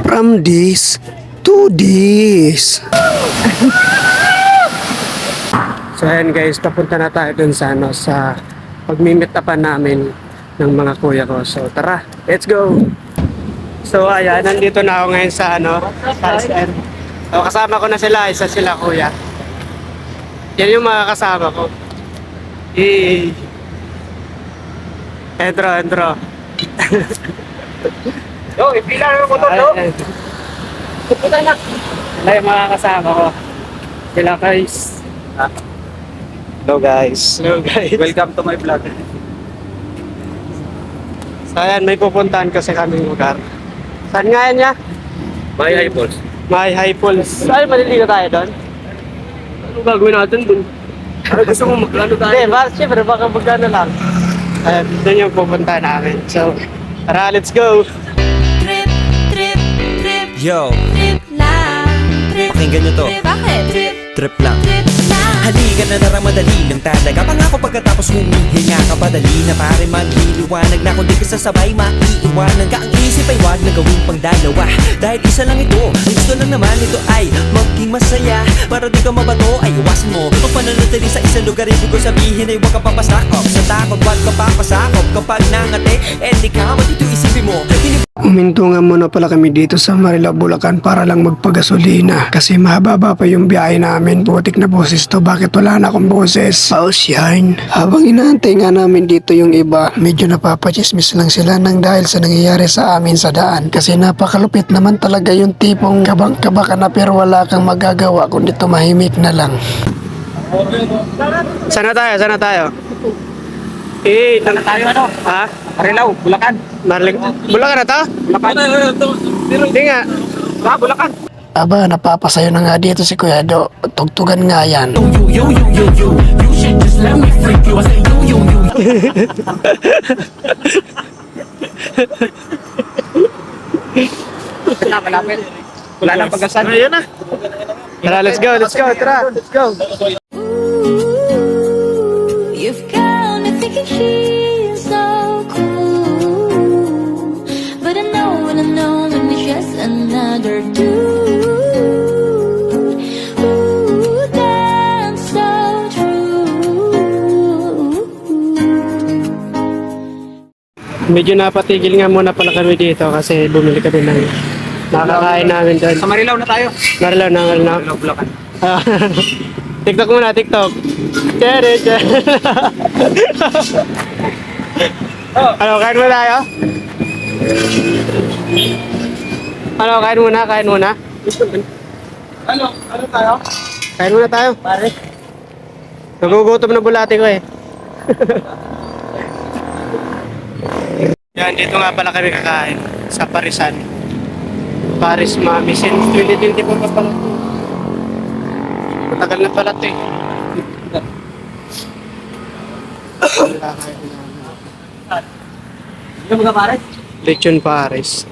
From this to this. So ayan guys, papunta na tayo dun sa sa pag-meet upan namin ng mga kuya ko. So tara, let's go! So ayan, nandito na ako ngayon sa sa SM. So kasama ko na sila, isa sila kuya. Yan yung mga kasama ko. Entro. Yo, ipila na mo to, no? Pupunta na. Wala yung mga kasama ko. Sila guys. Hello guys. Hello guys. Welcome to my vlog. So ayan, may pupuntahan kasi kaming lugar. Saan nga yan niya? My eyeballs. May high falls. Ay, maliligo tayo doon? Ano gagawin natin dun? Ano gusto mo maglano tayo? Hindi, syempre baka magkano lang. Ayan, doon yung pupuntahan namin. So, tara, let's go! Trip, trip, trip, Yo, trip lang. Trip, pakinggan nyo to. trip, bakit? Trip, Trip lang. trip lang. Halika na darang madali lang talaga. Pangako pagkatapos humihinga ka padali na pare magliliwanag na kung di ka sasabay maiiwanan ka. Ang isip ay wag na gawing pangdalawa dahil isa lang ito. Ang gusto lang naman ito ay maging masaya. Para di ka mabato ay iwasan mo ang pananatili sa isang lugar. Ibig ko sabihin ay huwag ka papasakop sa takot. Huwag ka papasakop kapag nangate di ka matito isipin mo. Umintungan muna pala kami dito sa Marilao, Bulacan para lang magpagasolina. Kasi mahaba pa yung biyahe namin. Putik na boses to. Bakit wala na akong boses? Pause yan. Habang inaantay nga namin dito yung iba, medyo napapachismis lang sila nang dahil sa nangyayari sa amin sa daan. Kasi napakalupit naman talaga yung tipong kabang-kaba ka na pero wala kang magagawa kundi tumahimik na lang. Sana tayo? Sana tayo ano? Ha? Marilao, Bulacan. Bulacan na to? Bulacan. Hindi nga. Bulacan. Aba, napapasayo na nga dito si Kuya Do. Tugtugan nga yan. You should just let me freak you. I say you. Malapit. Wala nang pag-asan. Ayun na. Tara, let's go. Tara, let's go. Ooh, you've got me thinking she's so cool. But I know, that it's just another dude. Ooh, that's so true. Medyo napatigil nga muna pala kami dito kasi bumili kami ng nakakain namin doon. Sa Marilao na tayo. Marilao na. Marilao, Bulacan. TikTok muna, TikTok. Chere. Ano, kain muna tayo? Ano, kain muna? Ano tayo? Kain muna tayo. Pare. Nagugutom na bulate ko eh. Yan, dito nga pala kami kakain sa Parisan. Paris Mami since 2024 pa pala. Matagal na pala ito eh. Yung mga pare? Lechon Paris.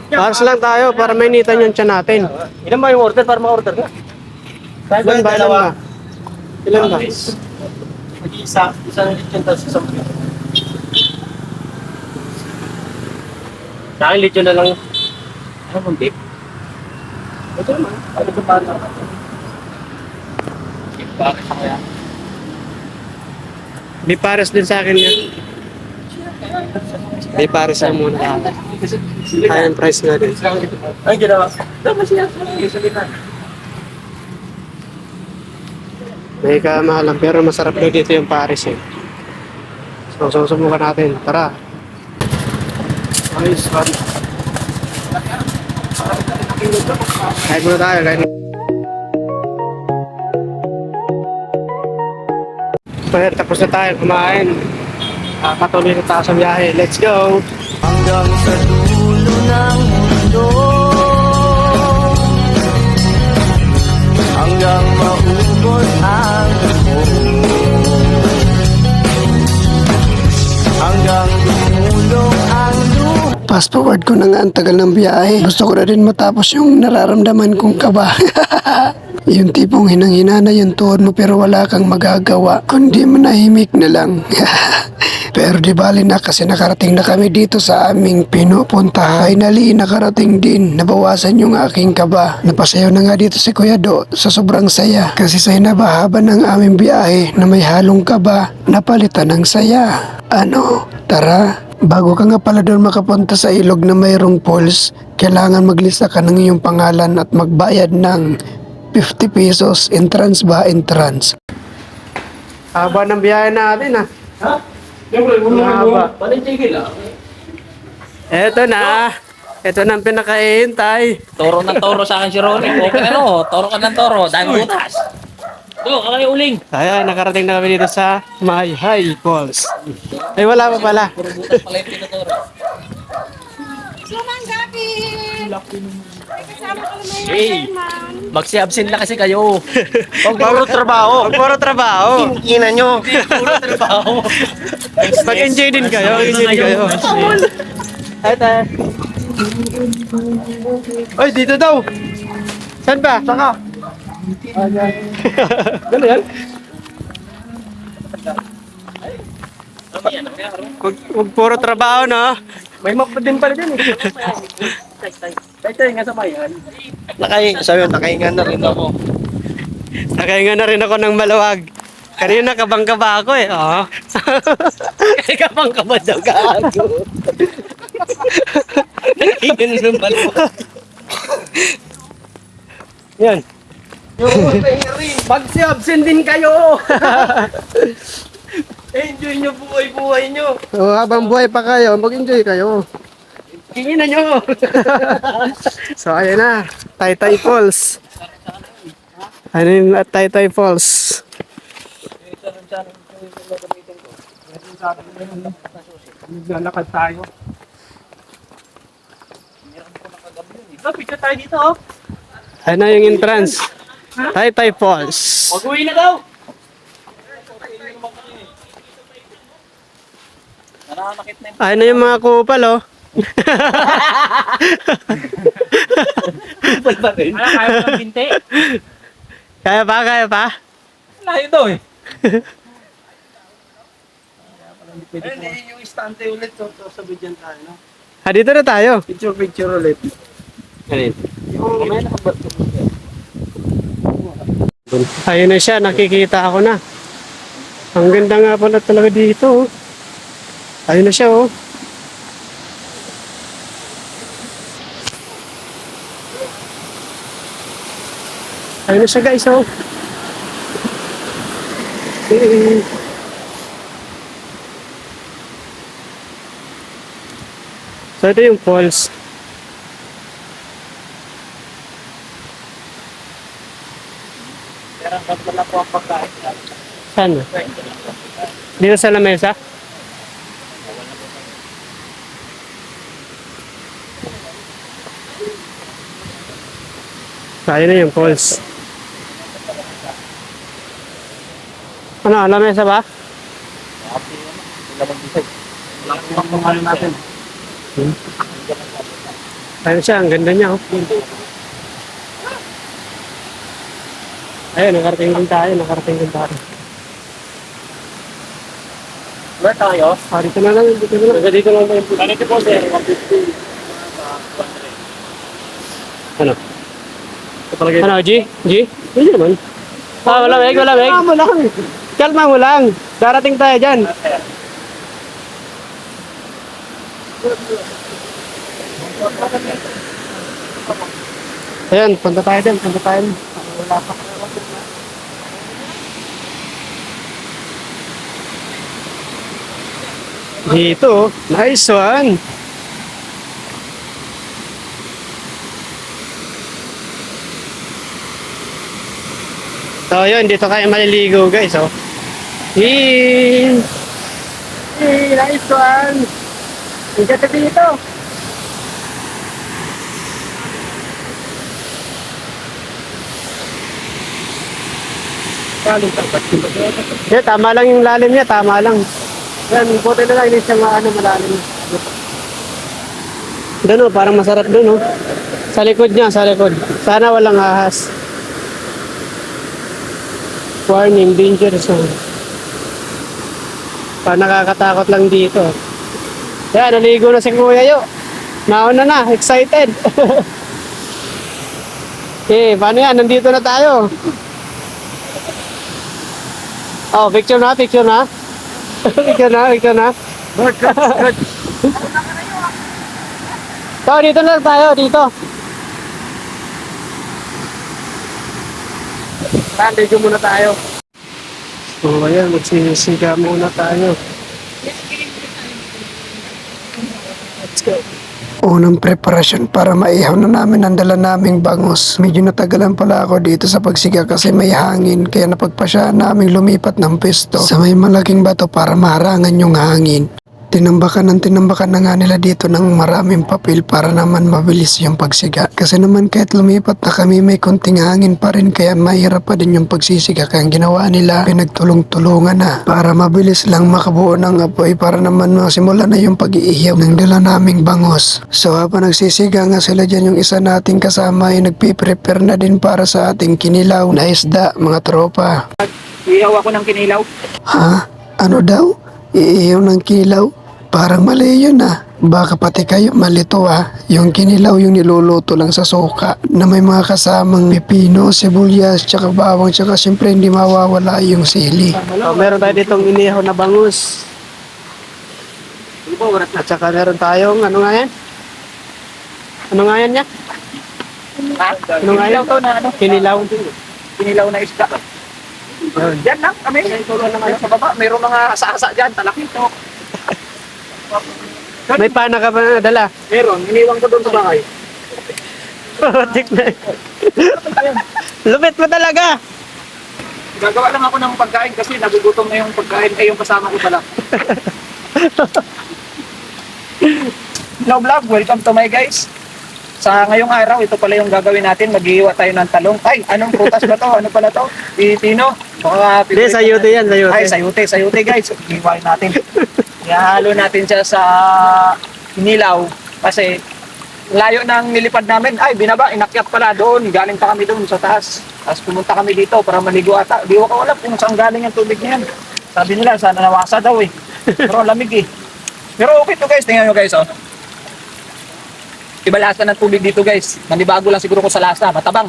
Paris lang tayo para mainitan yung tiyan natin. Ilan ba yung order para ma-order ka? Ilan ba? Ilan ba? Mag-isa. Isa na lechon tapos isang pito. Sa akin lechon na lang. Ano mong beef? Ito naman. Ano ito pa na? Bakit kaya? May Paris din sa akin yan. May Paris lang muna. Kayang price nga din. Ay, ginawa. Dapat siya. Sabihan. May kamahalan pero masarap daw dito yung Paris eh. So, susubukan natin. Tara. Ayos, pare. Kain muna tayo. Pero tapos na tayo kumain. Patuloy na tayo sa biyahe. Let's go! Hanggang sa dulo ng mundo, hanggang maubos ang mo, hanggang dumulong ang lupa. Fast forward ko na nga ang tagal ng biyahe. Gusto ko na rin matapos yung nararamdaman kong kaba. Yung tipong hinang-hina na yung tuhod mo pero wala kang magagawa kundi manahimik na lang. Pero di bali na kasi nakarating na kami dito sa aming pinupuntahan. Finally, nakarating din. Nabawasan yung aking kaba. Napasayaw na nga dito si Kuya Do sa sobrang saya. Kasi sa hinabahaba ng aming biyahe na may halong kaba, napalitan ng saya. Ano? Tara! Bago ka nga pala doon makapunta sa ilog na mayroong falls, kailangan maglista ka ng iyong pangalan at magbayad ng 50 pesos. Entrance ba? Entrance. Haba ng biyahe natin ah. Ha? Siyempre, Mahaba. Panintigil ah. Eto na. Ito na ang pinakahihintay. Toro ng toro sa akin si Ronnie. Okay na no, toro ka ng toro. Dahil butas. Do, kakay uling. Ayan, nakarating na kami dito sa My High Falls. Ay, wala pa pala. Puro butas pala yung pinatoro. Hey, magsi-absent na kasi kayo. Huwag puro trabaho. Huwag puro trabaho. Ina nyo. Puro trabaho. Mag-enjoy din kayo. Mag-enjoy din kayo. Ay, tayo. Oy, dito daw. Saan ba? Saka. Gano'n yan? Huwag puro trabaho, no? May map din pala din eh. Tay nga sa bayan. Nakahinga na rin ako. Nakahinga na rin ako ng maluwag. Kanina kabang-kaba ako eh. Oo. Kasi kapang ka ba daw gago? Nakahinga na rin pala. Yan. Yung pahinga rin. Magsi-absent din kayo. Enjoy nyo buhay-buhay nyo. So, habang buhay pa kayo, mag-enjoy kayo. Kingin na nyo. So, ayun na. Taytay Falls. Ano yung Taytay Falls? Naglalakad tayo. Picture tayo dito oh. Ayun na yung entrance. Taytay Falls. Mag-uwi na daw. Nananakit na Ayun na yung mga kupal, oh. yung pa rin. Ano, kaya mo ng binte? Kaya pa, kaya pa? Layo daw eh. Hindi yung istante ulit to sa bidyan tayo. No? Ah, dito na tayo. Picture ulit. Ayun. Yung may nakabat ko. Ayun na siya, nakikita ako na. Ang ganda nga pala talaga dito, oh. Ayun na siya, oh. Ayun na siya, guys, oh. So, ito yung falls. Pero ang kapala po ang pagkain. Saan? Dito sa lamesa? Ayun na yung falls. Ano, lamesa ba? Wala kang pamalo natin. Ayun siya, ang ganda niya, oh. Ayun, nakarating din tayo, nakarating din tayo. Where tayo? Ah, dito na lang, dito na lang. Dito lang tayo. Ganito po sir. 150. Ano? Ito talaga Ano, G? G? Hindi naman. Ah, malamig, malamig. Ah, malamig. Kalma mo lang. Darating tayo dyan. Ayan, punta tayo dyan, punta tayo. Wala pa. Dito, nice one. So yun, dito kayo maliligo guys, oh. Yee! Yee, nice one. Ang ganda dito. Yeah, tama lang yung lalim niya, tama lang. Yan, buti na lang, hindi siya maano malalim. Doon oh, parang masarap doon oh. Sa likod niya, sa likod. Sana walang ahas. Warning, danger zone. Nakakatakot lang dito. Yan, naligo na si Kuya Yo. Nauna na, excited. Okay, paano yan? Nandito na tayo. Oh, picture na, picture na. Picture na, picture na. Good, good, good. So, dito na lang tayo, dito. Nandito muna tayo. So, ayan, magsisiga muna tayo. Let's go. Unang preparasyon para maihaw na namin ang dala naming bangus. Medyo natagalan pala ako dito sa pagsiga kasi may hangin kaya napagpasya namin lumipat ng pwesto sa may malaking bato para maharangan yung hangin. Tinambakan na nga nila dito ng maraming papel para naman mabilis yung pagsiga. Kasi naman kahit lumipat na kami may konting hangin pa rin kaya mahirap pa din yung pagsisiga. Kaya ang ginawa nila pinagtulong-tulungan na para mabilis lang makabuo ng apoy para naman masimula na yung pag-iihaw ng dala naming bangus. So habang nagsisiga nga sila dyan yung isa nating kasama ay nagpiprepare na din para sa ating kinilaw na isda mga tropa. Ihaw ako ng kinilaw. Ha? Ano daw? Iihaw ng kilaw? Parang mali yun ah. Baka pati kayo malito ah. Yung kinilaw yung niluluto lang sa suka na may mga kasamang pipino, sibuyas, tsaka bawang, tsaka siyempre hindi mawawala yung sili. Oh, meron tayo ditong inihaw na bangus. At saka meron tayong, ano nga yan? Ano nga yan niya? Ano nga yan? To na ano? Kinilaw. Kinilaw na isda. Yan lang kami. Sa baba, mayroong mga asa-asa dyan. Talaking to. May pana ka ba na dala? Meron, iniwan ko doon sa bahay. Tik na. Lupit mo talaga. Gagawa lang ako ng pagkain kasi nagugutom na yung pagkain ay yung kasama ko pala. Hello vlog, welcome to my guys. Sa ngayong araw, ito pala yung gagawin natin. Maghihiwa tayo ng talong. Ay, anong prutas ba to? Ano pala to? Pipino? Hindi, sayute yan, sayute. Ay, sayute guys. Hiwain natin. Ihalo natin siya sa nilaw kasi layo ng nilipad namin. Ay, binaba, inakyat pala doon. Galing pa kami doon sa taas. Tapos pumunta kami dito para maligo ata. Di ko alam kung saan galing yung tubig niyan. Sabi nila, sana nawasa daw eh. Pero ang lamig eh. Pero okay to guys, tingnan nyo guys oh. Iba lasa ng tubig dito guys. Manibago lang siguro ko sa lasa, matabang.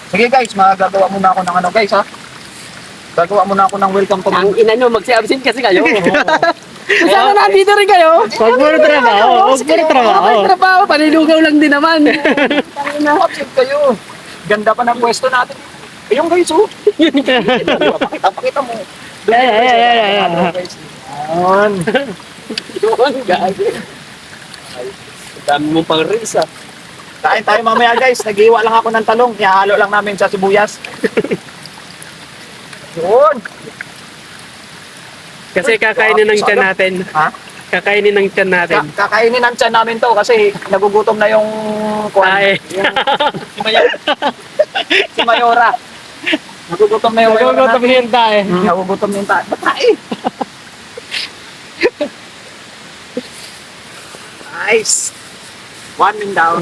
Sige guys, magagawa muna ako ng ano guys ha. Gagawa muna ako ng welcome to Ang ina nyo, magsi-absent kasi kayo. Sana nandito rin kayo. Huwag mo na trabaho, huwag mo na trabaho. Trabaho, panilugaw lang din naman. Absent kayo. Ganda pa ng pwesto natin. Ayun guys oh. Pakita mo. Ay. Ayan. Yun, guys. Dami mo pang reels ah. Kain tayo mamaya guys. Nag-iwa lang ako ng talong. Ihalo lang namin sa sibuyas. Yun. Kasi kakainin ng tiyan natin. Ha? Kakainin ng tiyan natin. Kakainin ng tiyan namin to kasi nagugutom na yung Tae. Si Mayora. Nagugutom na yung Mayora Nagugutom natin. yung tae. Nagugutom na yung tae. Ba't tae? Nice. One man down.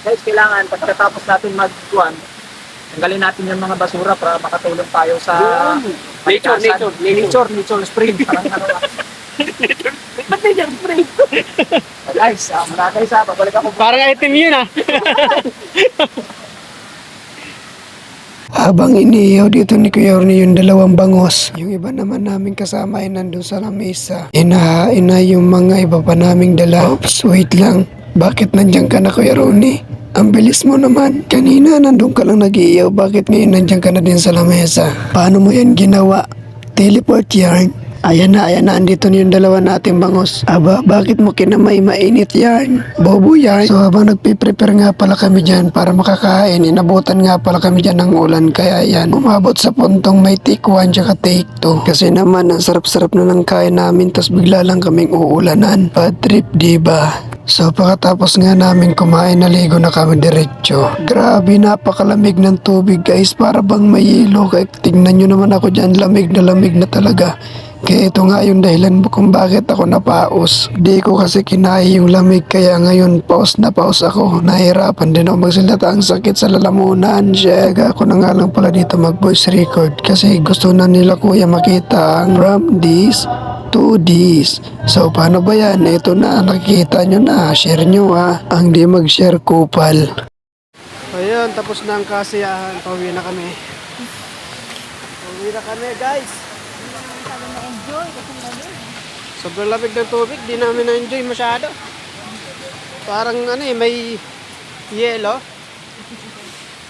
Guys, kailangan pagkatapos natin mag-kuhan, tanggalin natin yung mga basura para makatulong tayo sa nature spring. Parang ano ba? Ba't nature spring? Guys, muna guys ha, babalik ako. Parang item yun ah. Habang iniihaw dito ni Kuya Orne yung dalawang bangos, yung iba naman namin kasama ay nandun sa lamesa. Inahain na yung mga iba pa naming dala. Oops, wait lang. Bakit nandiyan ka na Kuya Orne? Ang bilis mo naman. Kanina nandun ka lang nag-iihaw. Bakit ngayon nandiyan ka na din sa lamesa? Paano mo yan ginawa? Teleport yarn? Ayan na, andito na yung dalawa nating bangos. Aba, bakit mo kinamay mainit yan? Bobo yan. So habang nagpiprepare nga pala kami dyan para makakain, inabutan nga pala kami dyan ng ulan. Kaya yan, umabot sa puntong may take 1 tsaka take 2. Kasi naman, ang sarap-sarap na ng kain namin, tas bigla lang kaming uulanan. Bad trip, diba? So pagkatapos nga namin kumain, naligo na kami diretso. Grabe, napakalamig ng tubig guys, para bang may yelo. Kaya tingnan nyo naman ako dyan, lamig na talaga. Kaya ito nga yung dahilan kung bakit ako napaos. Di ko kasi kinaya yung lamig kaya ngayon paos na paos ako. Nahirapan din ako magsalita, ang sakit sa lalamunan. Siya, ako na nga lang pala dito mag voice record kasi gusto na nila kuya makita ang from this to this. So paano ba yan? Ito na, nakikita nyo na. Share nyo ha. Ang di mag-share kupal. Ayun, tapos na ang kasiyahan. Pauwi na kami. Pauwi na kami guys. Sobrang lamig ng tubig, di namin na-enjoy masyado. Parang ano eh, may yelo.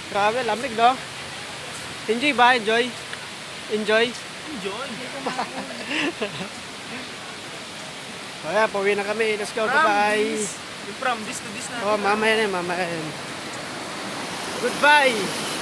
Grabe, lamig no? Enjoy ba? Enjoy? Enjoy? Enjoy. Kaya, pauwi na kami. Let's go, bye-bye. From this to this na. Oh, mamaya na, mamaya na. Goodbye!